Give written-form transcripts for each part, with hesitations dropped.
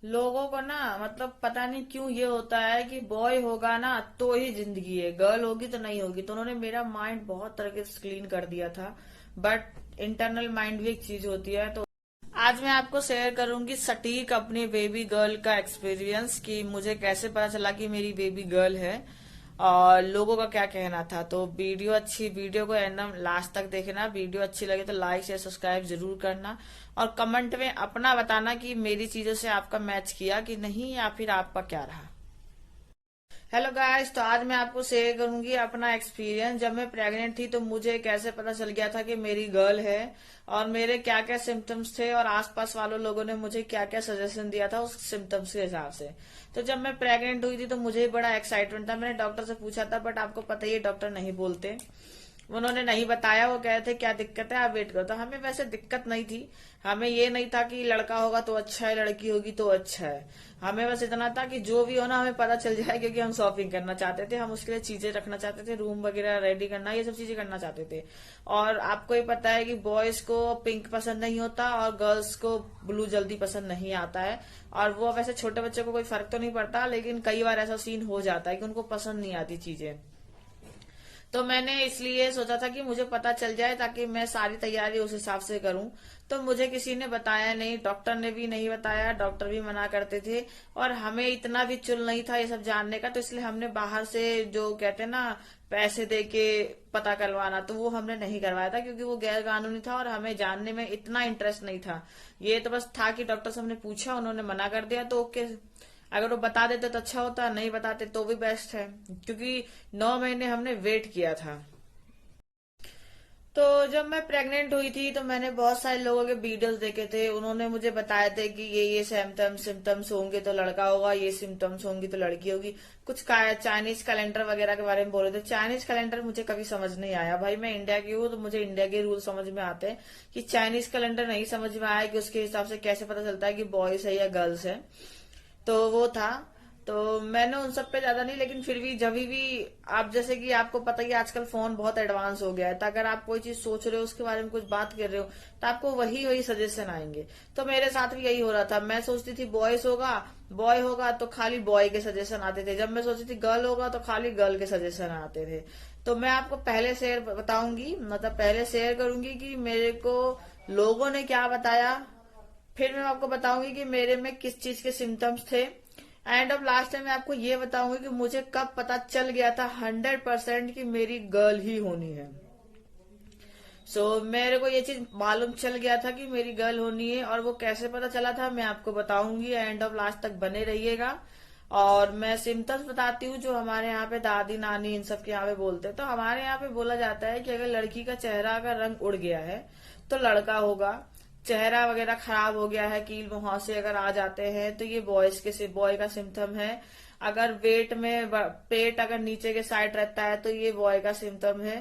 लोगों को ना मतलब पता नहीं क्यों ये होता है कि बॉय होगा ना तो ही जिंदगी है, गर्ल होगी तो नहीं होगी। तो उन्होंने मेरा माइंड बहुत तरीके से क्लीन कर दिया था। बट इंटरनल माइंड भी एक चीज होती है। तो आज मैं आपको शेयर करूंगी सटीक अपनी बेबी गर्ल का एक्सपीरियंस कि मुझे कैसे पता चला कि मेरी बेबी गर्ल है और लोगों का क्या कहना था। तो वीडियो को एकदम लास्ट तक देखना। वीडियो अच्छी लगे तो लाइक शेयर सब्सक्राइब जरूर करना और कमेंट में अपना बताना कि मेरी चीजों से आपका मैच किया कि नहीं या फिर आपका क्या रहा। हेलो गाइस, तो आज मैं आपको शेयर करूंगी अपना एक्सपीरियंस। जब मैं प्रेग्नेंट थी तो मुझे कैसे पता चल गया था कि मेरी गर्ल है और मेरे क्या क्या सिम्टम्स थे और आसपास वालों लोगों ने मुझे क्या क्या सजेशन दिया था उस सिम्टम्स के हिसाब से। तो जब मैं प्रेग्नेंट हुई थी तो मुझे बड़ा एक्साइटमेंट था। मैंने डॉक्टर से पूछा था, बट आपको पता ही है डॉक्टर नहीं बोलते। उन्होंने नहीं बताया। वो कहे थे क्या दिक्कत है, आप वेट करो। तो हमें वैसे दिक्कत नहीं थी। हमें ये नहीं था कि लड़का होगा तो अच्छा है, लड़की होगी तो अच्छा है। हमें बस इतना था कि जो भी हो ना हमें पता चल जाए, क्योंकि हम शॉपिंग करना चाहते थे। हम उसके लिए चीजें रखना चाहते थे, रूम वगैरह रेडी करना, ये सब चीजें करना चाहते थे। और आपको ही पता है कि बॉयज को पिंक पसंद नहीं होता और गर्ल्स को ब्लू जल्दी पसंद नहीं आता है। और वो वैसे छोटे बच्चों को कोई फर्क तो नहीं पड़ता, लेकिन कई बार ऐसा सीन हो जाता है कि उनको पसंद नहीं आती चीजें। तो मैंने इसलिए सोचा था कि मुझे पता चल जाए ताकि मैं सारी तैयारी उस हिसाब से करूं। तो मुझे किसी ने बताया नहीं, डॉक्टर ने भी नहीं बताया, डॉक्टर भी मना करते थे। और हमें इतना भी चुल नहीं था ये सब जानने का, तो इसलिए हमने बाहर से जो कहते हैं ना पैसे दे के पता करवाना, तो वो हमने नहीं करवाया था क्योंकि वो गैर कानूनी था और हमें जानने में इतना इंटरेस्ट नहीं था। ये तो बस था कि डॉक्टर से हमने पूछा, उन्होंने मना कर दिया तो ओके। अगर वो बता देते तो अच्छा होता, नहीं बताते तो भी बेस्ट है, क्योंकि 9 महीने हमने वेट किया था। तो जब मैं प्रेग्नेंट हुई थी तो मैंने बहुत सारे लोगों के वीडियोस देखे थे। उन्होंने मुझे बताए थे कि ये सिम्टम्स होंगे तो लड़का होगा, ये सिम्टम्स होंगी तो लड़की होगी। कुछ चाइनीज कैलेंडर वगैरह के बारे में बोले थे। चाइनीज कैलेंडर मुझे कभी समझ नहीं आया। भाई मैं इंडिया की हूँ तो मुझे इंडिया के रूल समझ में आते हैं। कि चाइनीज कैलेंडर नहीं समझ में आया कि उसके हिसाब से कैसे पता चलता है कि बॉयज है या गर्ल्स है। तो वो था। तो मैंने उन सब पे ज्यादा नहीं, लेकिन फिर भी जब भी आप जैसे कि आपको पता ही है, आजकल फोन बहुत एडवांस हो गया है। तो अगर आप कोई चीज सोच रहे हो, उसके बारे में कुछ बात कर रहे हो, तो आपको वही वही सजेशन आएंगे। तो मेरे साथ भी यही हो रहा था। मैं सोचती थी बॉय होगा तो खाली बॉय के सजेशन आते थे। जब मैं सोचती थी गर्ल होगा तो खाली गर्ल के सजेशन आते थे। तो मैं आपको पहले शेयर बताऊंगी, मतलब पहले शेयर करूंगी कि मेरे को लोगों ने क्या बताया। फिर मैं आपको बताऊंगी कि मेरे में किस चीज के सिम्टम्स थे। एंड अब लास्ट टाइम मैं आपको ये बताऊंगी कि मुझे कब पता चल गया था 100% कि मेरी गर्ल ही होनी है। मेरे को ये चीज मालूम चल गया था कि मेरी गर्ल होनी है, और वो कैसे पता चला था मैं आपको बताऊंगी। एंड ऑफ लास्ट तक बने रहिएगा। और मैं सिम्टम्स बताती हूँ जो हमारे यहाँ पे दादी नानी इन सब के यहाँ पे बोलते हैं। तो हमारे यहाँ पे बोला जाता है कि अगर लड़की का चेहरा का रंग उड़ गया है तो लड़का होगा। चेहरा वगैरह खराब हो गया है, कील मुहासे अगर आ जाते हैं तो ये बॉय का सिम्टम है। अगर वेट में पेट अगर नीचे के साइड रहता है तो ये बॉय का सिम्टम है।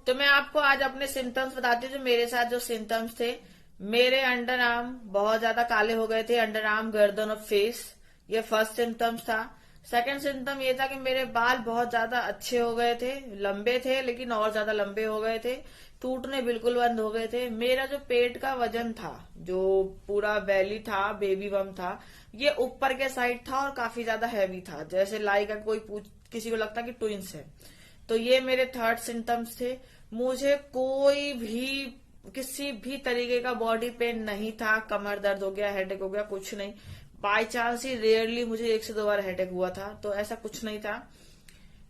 तो मैं आपको आज अपने सिम्टम्स बताती हूँ जो मेरे साथ जो सिम्टम्स थे। मेरे अंडर आर्म बहुत ज्यादा काले हो गए थे, अंडर आर्म, गर्दन और फेस। ये फर्स्ट सिम्टम्स था। सेकंड सिम्टम ये था कि मेरे बाल बहुत ज्यादा अच्छे हो गए थे, लंबे थे लेकिन और ज्यादा लंबे हो गए थे, टूटने बिल्कुल बंद हो गए थे। मेरा जो पेट का वजन था, जो पूरा बेली था, बेबी बम था, ये ऊपर के साइड था और काफी ज्यादा हैवी था, जैसे लाइक कोई किसी को लगता कि ट्विंस है। तो ये मेरे थर्ड सिम्टम्स थे। मुझे कोई भी किसी भी तरीके का बॉडी पेन नहीं था। कमर दर्द हो गया, हेडेक हो गया, कुछ नहीं। बाय चांस ही रेयरली मुझे 1 से 2 बार हेडेक हुआ था, तो ऐसा कुछ नहीं था।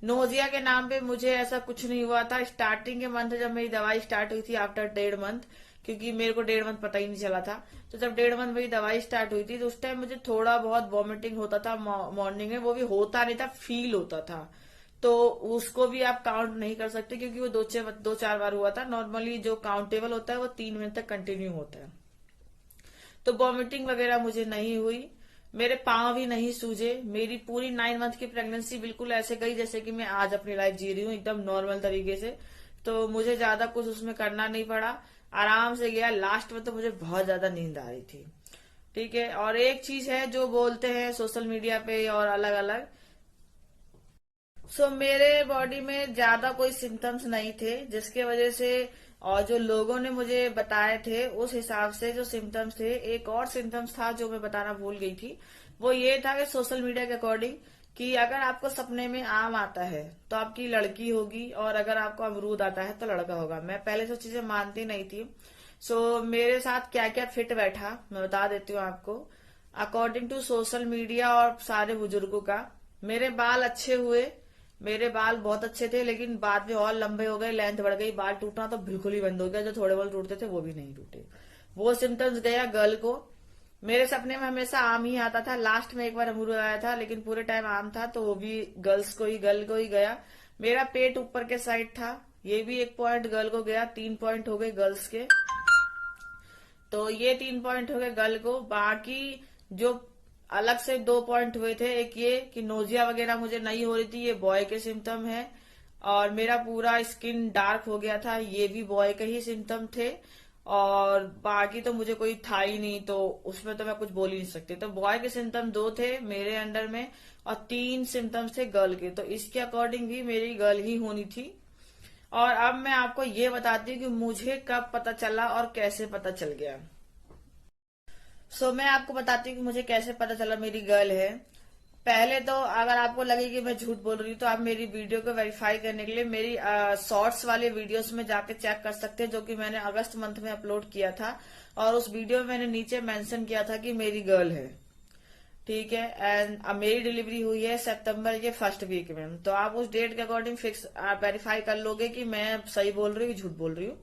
नोजिया के नाम पे मुझे ऐसा कुछ नहीं हुआ था। स्टार्टिंग के मंथ जब मेरी दवाई स्टार्ट हुई थी, आफ्टर 1.5 मंथ, क्योंकि मेरे को 1.5 मंथ पता ही नहीं चला था। तो जब 1.5 मंथ मेरी दवाई स्टार्ट हुई थी तो उस टाइम मुझे थोड़ा बहुत वॉमिटिंग होता था मॉर्निंग में। वो भी होता नहीं था, फील होता था। तो उसको भी आप काउंट नहीं कर सकते क्योंकि वो 2-4 बार हुआ था। नॉर्मली जो काउंटेबल होता है वो 3 मिनट तक कंटिन्यू होता है। तो वॉमिटिंग वगैरह मुझे नहीं हुई। मेरे पांव भी नहीं सूजे। मेरी पूरी 9 मंथ की प्रेगनेंसी बिल्कुल ऐसे गई जैसे कि मैं आज अपनी लाइफ जी रही हूँ, एकदम नॉर्मल तरीके से। तो मुझे ज्यादा कुछ उसमें करना नहीं पड़ा, आराम से गया। लास्ट में तो मुझे बहुत ज्यादा नींद आ रही थी। ठीक है। और एक चीज है जो बोलते हैं सोशल मीडिया पे और अलग अलग। मेरे बॉडी में ज्यादा कोई सिम्टम्स नहीं थे जिसके वजह से और जो लोगों ने मुझे बताए थे उस हिसाब से जो सिम्टम्स थे, एक और सिम्टम्स था जो मैं बताना भूल गई थी, वो ये था कि सोशल मीडिया के अकॉर्डिंग कि अगर आपको सपने में आम आता है तो आपकी लड़की होगी, और अगर आपको अमरूद आता है तो लड़का होगा। मैं पहले से चीजें मानती नहीं थी। मेरे साथ क्या क्या फिट बैठा मैं बता देती हूँ आपको। अकॉर्डिंग टू सोशल मीडिया और सारे बुजुर्गों का, मेरे बाल अच्छे हुए, मेरे बाल बहुत अच्छे थे, लेकिन बाद में और लंबे हो गए, लेंथ बढ़ गई, बाल टूटना तो बिल्कुल ही बंद हो गया। जो थोड़े बाल टूटते थे वो भी नहीं टूटे। वो सिम्टम्स गया गर्ल को। मेरे सपने में हमेशा आम ही आता था, लास्ट में एक बार अमरूद आया था, लेकिन पूरे टाइम आम था, तो वो भी गर्ल को ही गया। मेरा पेट ऊपर के साइड था, ये भी एक पॉइंट गर्ल को गया। 3 पॉइंट हो गए गर्ल्स के। तो ये 3 पॉइंट हो गए गर्ल को। बाकी जो अलग से 2 पॉइंट हुए थे, एक ये कि नोजिया वगैरह मुझे नहीं हो रही थी, ये बॉय के सिम्टम है। और मेरा पूरा स्किन डार्क हो गया था, ये भी बॉय के ही सिम्टम थे। और बाकी तो मुझे कोई था ही नहीं, तो उसमें तो मैं कुछ बोल ही नहीं सकती। तो बॉय के सिम्टम 2 थे मेरे अंडर में, और 3 सिम्टम्स थे गर्ल के। तो इसके अकॉर्डिंग भी मेरी गर्ल ही होनी थी। और अब मैं आपको ये बताती हूँ कि मुझे कब पता चला और कैसे पता चल गया। मैं आपको बताती हूँ कि मुझे कैसे पता चला मेरी गर्ल है। पहले तो अगर आपको लगे कि मैं झूठ बोल रही हूँ तो आप मेरी वीडियो को वेरीफाई करने के लिए मेरी शॉर्ट्स वाले वीडियोस में जाके चेक कर सकते हैं, जो कि मैंने अगस्त मंथ में अपलोड किया था। और उस वीडियो में मैंने नीचे मेंशन किया था कि मेरी गर्ल है, ठीक है। एंड अब मेरी डिलीवरी हुई है सितंबर के फर्स्ट वीक में। तो आप उस डेट के अकॉर्डिंग फिक्स वेरीफाई कर लोगे कि मैं सही बोल रही हूँ झूठ बोल रही हूँ।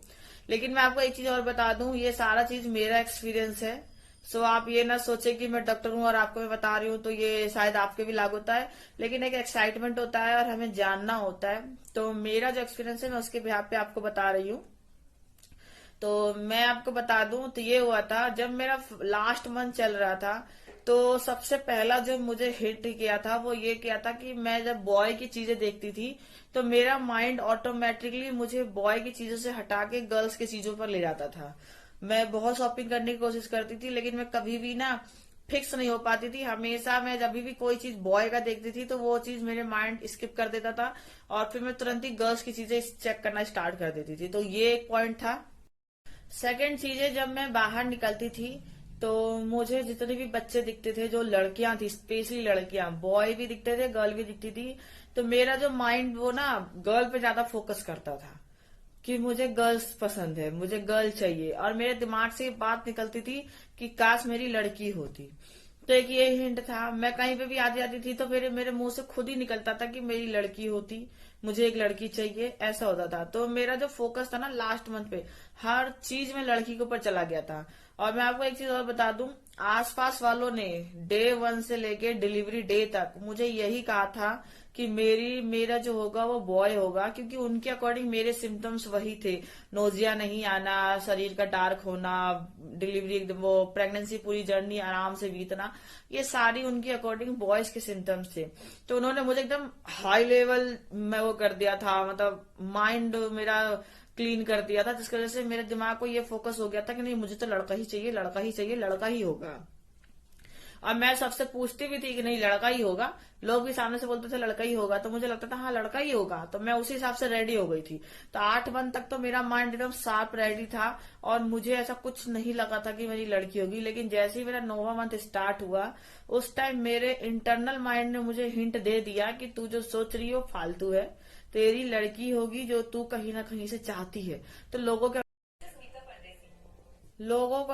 लेकिन मैं आपको एक चीज और बता दूं, ये सारा चीज मेरा एक्सपीरियंस है। आप ये ना सोचे कि मैं डॉक्टर हूँ और आपको मैं बता रही हूँ तो ये शायद आपके भी लागू होता है। लेकिन एक एक्साइटमेंट होता है और हमें जानना होता है। तो मेरा जो एक्सपीरियंस है मैं उसके बिहाफ पे आपको बता रही हूँ। तो मैं आपको बता दूं तो ये हुआ था जब मेरा लास्ट मंथ चल रहा था। तो सबसे पहला जो मुझे हिट किया था वो ये किया था कि मैं जब बॉय की चीजें देखती थी तो मेरा माइंड ऑटोमेटिकली मुझे बॉय की चीजों से हटा के गर्ल्स की चीजों पर ले जाता था। मैं बहुत शॉपिंग करने की कोशिश करती थी, लेकिन मैं कभी भी ना फिक्स नहीं हो पाती थी। हमेशा मैं जब भी कोई चीज बॉय का देखती थी तो वो चीज मेरे माइंड स्किप कर देता था, और फिर मैं तुरंत ही गर्ल्स की चीजें चेक करना स्टार्ट कर देती थी। तो ये एक पॉइंट था। सेकंड चीज है, जब मैं बाहर निकलती थी तो मुझे जितने भी बच्चे दिखते थे, जो लड़कियां थी, स्पेशली लड़कियां, बॉय भी दिखते थे गर्ल भी दिखती थी, तो मेरा जो माइंड वो ना गर्ल पे ज्यादा फोकस करता था कि मुझे गर्ल्स पसंद है, मुझे गर्ल चाहिए। और मेरे दिमाग से ये बात निकलती थी कि काश मेरी लड़की होती। तो एक ये हिंट था। मैं कहीं पे भी आती जाती थी तो फिर मेरे मुंह से खुद ही निकलता था कि मेरी लड़की होती, मुझे एक लड़की चाहिए, ऐसा होता था। तो मेरा जो फोकस था ना लास्ट मंथ पे, हर चीज में लड़की के ऊपर चला गया था। और मैं आपको एक चीज और बता दूं, आसपास वालों ने डे 1 से लेके डिलीवरी डे तक मुझे यही कहा था कि मेरा जो होगा वो बॉय होगा, क्योंकि उनके अकॉर्डिंग मेरे सिम्टम्स वही थे। नोजिया नहीं आना, शरीर का डार्क होना, डिलीवरी एकदम वो प्रेगनेंसी पूरी जर्नी आराम से बीतना, ये सारी उनके अकॉर्डिंग बॉयज के सिम्टम्स थे। तो उन्होंने मुझे एकदम हाई लेवल में वो कर दिया था, मतलब माइंड मेरा क्लीन कर दिया था, जिसकी वजह से मेरे दिमाग को ये फोकस हो गया था कि नहीं, मुझे तो लड़का ही चाहिए, लड़का ही चाहिए, लड़का ही होगा। और मैं सबसे पूछती भी थी कि नहीं लड़का ही होगा। लोग भी सामने से बोलते थे लड़का ही होगा, तो मुझे लगता था हाँ लड़का ही होगा। तो मैं उसी हिसाब से रेडी हो गई थी। तो 8 मंथ तक तो मेरा माइंड एकदम शार्प रेडी था, और मुझे ऐसा कुछ नहीं लगा था कि मेरी लड़की होगी। लेकिन जैसे ही मेरा 9वां मंथ स्टार्ट हुआ, उस टाइम मेरे इंटरनल माइंड ने मुझे हिंट दे दिया कि तू जो सोच रही हो फालतू है, तेरी लड़की होगी जो तू कहीं ना कहीं से चाहती है। तो लोगों को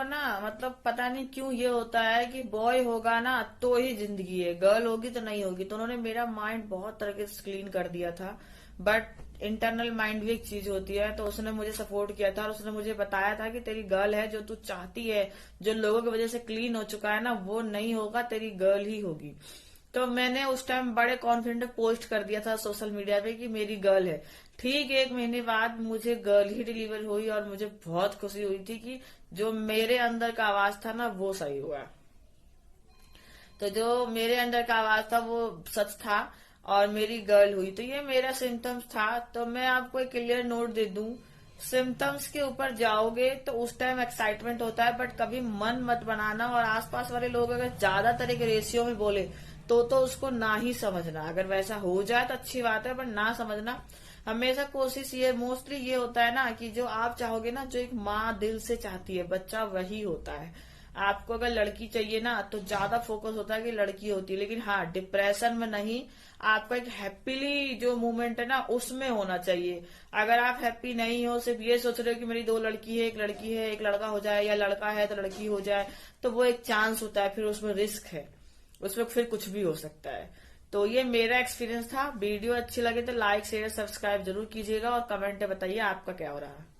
ना मतलब पता नहीं क्यों ये होता है कि बॉय होगा ना तो ही जिंदगी है, गर्ल होगी तो नहीं होगी। तो उन्होंने मेरा माइंड बहुत तरीके से क्लीन कर दिया था। बट इंटरनल माइंड भी एक चीज होती है, तो उसने मुझे सपोर्ट किया था और उसने मुझे बताया था कि तेरी गर्ल है, जो तू चाहती है, जो लोगों की वजह से क्लीन हो चुका है ना, वो नहीं होगा, तेरी गर्ल ही होगी। तो मैंने उस टाइम बड़े कॉन्फिडेंट पोस्ट कर दिया था सोशल मीडिया पे कि मेरी गर्ल है। ठीक 1 महीने बाद मुझे गर्ल ही डिलीवर हुई, और मुझे बहुत खुशी हुई थी कि जो मेरे अंदर का आवाज था ना वो सही हुआ। तो जो मेरे अंदर का आवाज था वो सच था, और मेरी गर्ल हुई। तो ये मेरा सिम्टम्स था। तो मैं आपको एक क्लियर नोट दे दूं, सिम्टम्स के ऊपर जाओगे तो उस टाइम एक्साइटमेंट होता है, बट कभी मन मत बनाना। और आसपास वाले लोग अगर ज्यादातर एक रेशियो में बोले तो उसको ना ही समझना। अगर वैसा हो जाए तो अच्छी बात है, पर ना समझना। हमेशा कोशिश ये मोस्टली ये होता है ना कि जो आप चाहोगे ना, जो एक माँ दिल से चाहती है बच्चा वही होता है। आपको अगर लड़की चाहिए ना तो ज्यादा फोकस होता है कि लड़की होती है, लेकिन हाँ डिप्रेशन में नहीं, आपका एक हैप्पीली जो मोमेंट है ना उसमें होना चाहिए। अगर आप हैप्पी नहीं हो, सिर्फ ये सोच रहे हो कि मेरी 2 लड़की है, एक लड़की है, एक लड़का हो जाए, या लड़का है तो लड़की हो जाए, तो वो एक चांस होता है, फिर उसमें रिस्क है, उसमें फिर कुछ भी हो सकता है। तो ये मेरा एक्सपीरियंस था। वीडियो अच्छी लगे तो लाइक शेयर सब्सक्राइब जरूर कीजिएगा और कमेंट में बताइए आपका क्या हो रहा है।